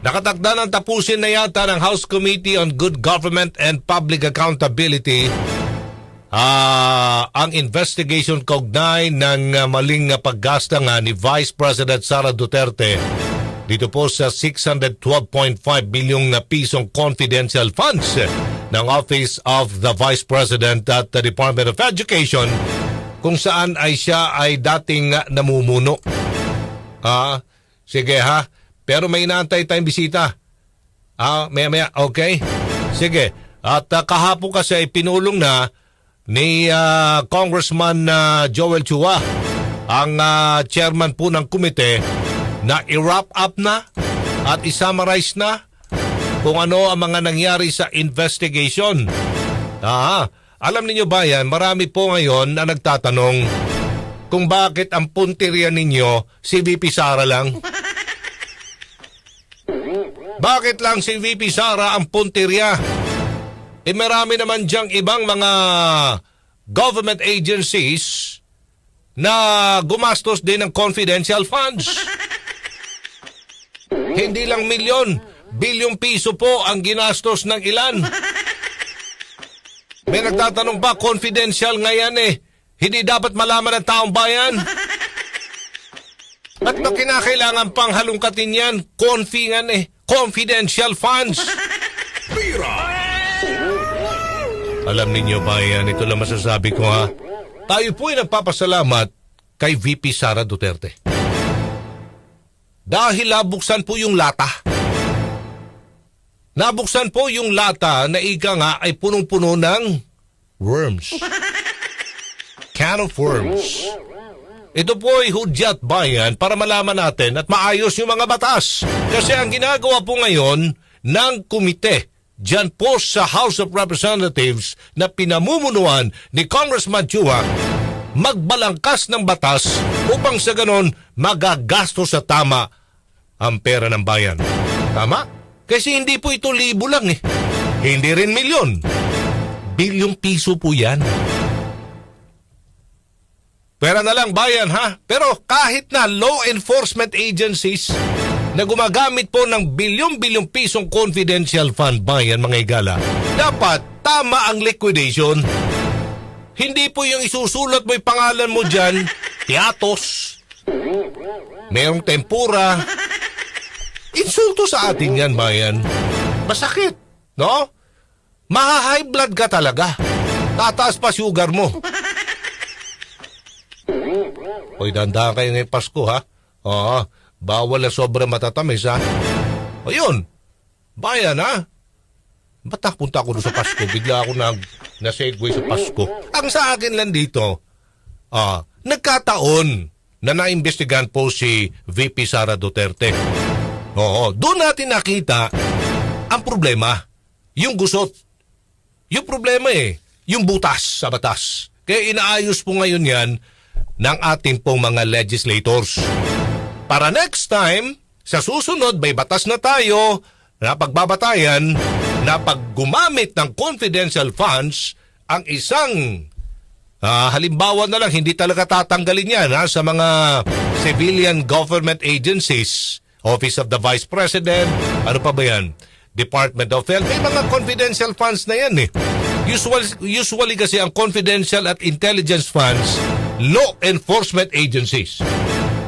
Nakatakda ng tapusin na yata ng House Committee on Good Government and Public Accountability ang investigation kaugnay ng maling paggasta nga ni Vice President Sara Duterte dito po sa 612.5 bilyong na pisong confidential funds ng Office of the Vice President at the Department of Education kung saan ay siya ay dating namumuno. Sige ha. Pero may inaantay tayong bisita. Maya, okay? Sige. At kahapon kasi pinulong na ni Congressman Joel Chua, ang chairman po ng komite, na i-wrap up na at i-summarize na kung ano ang mga nangyari sa investigation. Alam niyo ba yan, marami po ngayon na nagtatanong kung bakit ang punteriya ninyo si VP Sara lang. Bakit lang si VP Sara ang puntirya? Marami naman diyang ibang mga government agencies na gumastos din ng confidential funds. Hindi lang milyon, bilyong piso po ang ginastos ng ilan. May nagtatanong ba, confidential nga yan hindi dapat malaman ng taong bayan? At na kinakailangan pang halungkatin yan, confidential funds. Alam ninyo ba yan, ito lang masasabi ko ha. Tayo po ay nagpapasalamat kay VP Sara Duterte. Dahil nabuksan po yung lata. Nabuksan po yung lata na ika nga ay punong-puno ng worms. Can of worms. Ito po ay hudyat bayan para malaman natin at maayos yung mga batas. Kasi ang ginagawa po ngayon ng komite dyan po sa House of Representatives na pinamumunuan ni Congressman Chua, magbalangkas ng batas upang sa ganon magagastos sa tama ang pera ng bayan. Tama? Kasi hindi po ito libo lang Hindi rin milyon. Bilyong piso po yan. Pera na lang bayan ha. Pero kahit na law enforcement agencies na gumagamit po ng bilyong-bilyong pisong confidential fund bayan mga igala, dapat tama ang liquidation. Hindi po yung isusulat mo yung pangalan mo dyan, tiatos, merong tempura. Insulto sa atin yan bayan. Masakit, no? Maha-high blood ka talaga. Tataas pa sugar mo. Hoy, dandahan kayo ngayong Pasko, ha? Bawal na sobrang matatamis, ha? O yun, bayan, ha? Ba't napunta ako doon sa Pasko? Bigla ako na-segue sa Pasko. Ang sa akin lang dito, nagkataon na naimbestigahan po si VP Sara Duterte. Doon natin nakita ang problema, yung gusot. Yung problema yung butas sa batas. Kaya inaayos po ngayon yan ng ating pong mga legislators. Para next time, sa susunod, may batas na tayo na pagbabatayan na pag gumamit ng confidential funds, ang isang halimbawa na lang, hindi talaga tatanggalin yan sa mga civilian government agencies, Office of the Vice President, ano pa ba yan? Department of Health, may mga confidential funds na yan Usually kasi ang confidential at intelligence funds, law enforcement agencies,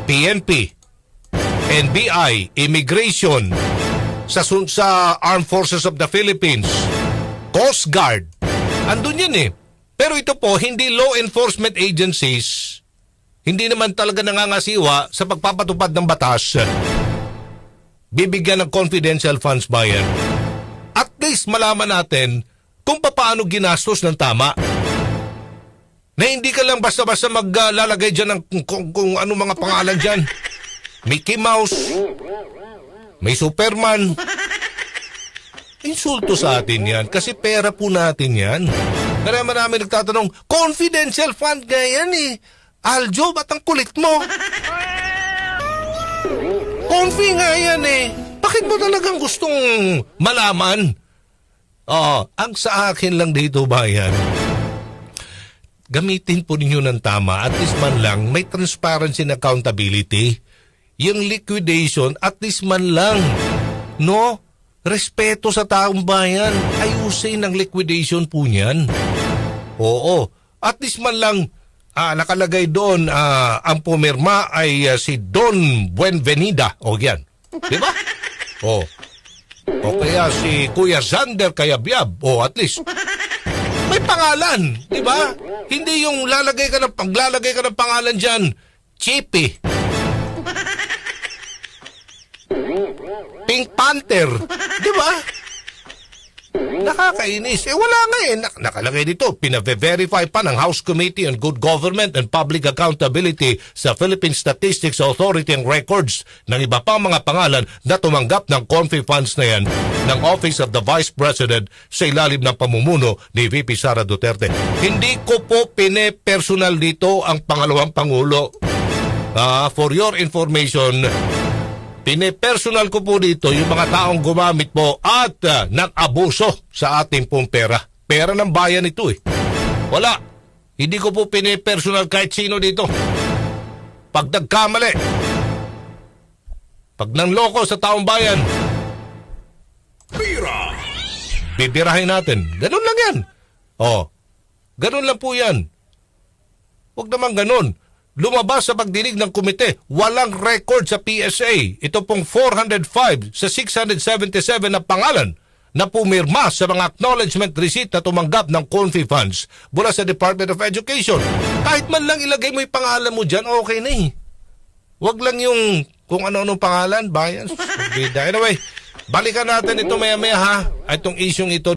PNP, NBI, Immigration, sa Armed Forces of the Philippines, Coast Guard, andun yan Pero ito po, hindi law enforcement agencies, hindi naman talaga nangangasiwa sa pagpapatupad ng batas, bibigyan ng confidential funds bayan. At least malaman natin kung paano ginastos ng tama. Na hindi ka lang basta-basta maglalagay dyan ng kung ano mga pangalan dyan. Mickey Mouse, may Superman. Insulto sa atin yan kasi pera po natin yan. Kaya marami nagtatanong, confidential fund nga yan Aljo, ba't ang kulit mo? Confi nga yan Bakit mo talagang gustong malaman? Ang sa akin lang dito bayan, gamitin po ninyo ng tama at least man lang may transparency and accountability. yung liquidation, at least man lang, no? Respeto sa taong bayan. Ayusin ang liquidation po niyan. Oo. At least man lang, nakalagay doon, ang pumirma ay si Don Buenvenida. O yan. Diba? O. O kaya si Kuya Zander Kayabyab. O at least, may pangalan. Diba? Hindi yung paglalagay ka ng pangalan dyan, Chippy. Pink Panther. Di ba? Nakakainis. Wala nga nakalagay dito. Pina-verify pa ng House Committee on Good Government and Public Accountability sa Philippine Statistics Authority and Records ng iba pang mga pangalan na tumanggap ng Confi funds na yan ng Office of the Vice President sa ilalim ng pamumuno ni VP Sara Duterte. Hindi ko po pine-personal dito ang pangalawang Pangulo. For your information, pine-personal ko po dito yung mga taong gumamit po at nag-abuso sa ating pong pera. Pera ng bayan ito eh. Wala. Hindi ko po pine-personal kahit sino dito. Pag nagkamali, pag nanloko sa taong bayan, bibirahin natin. Ganun lang yan. Ganun lang po yan. Huwag naman ganun. Lumabas sa pagdinig ng komite, walang record sa PSA. Ito pong 405 sa 677 na pangalan na pumirma sa mga acknowledgement receipt na tumanggap ng Confi funds mula sa Department of Education. Kahit man lang ilagay mo yung pangalan mo dyan, okay na eh. Huwag lang yung kung ano-anong pangalan, bayan. Anyway, balikan natin ito maya-maya ha. Itong isyong ito.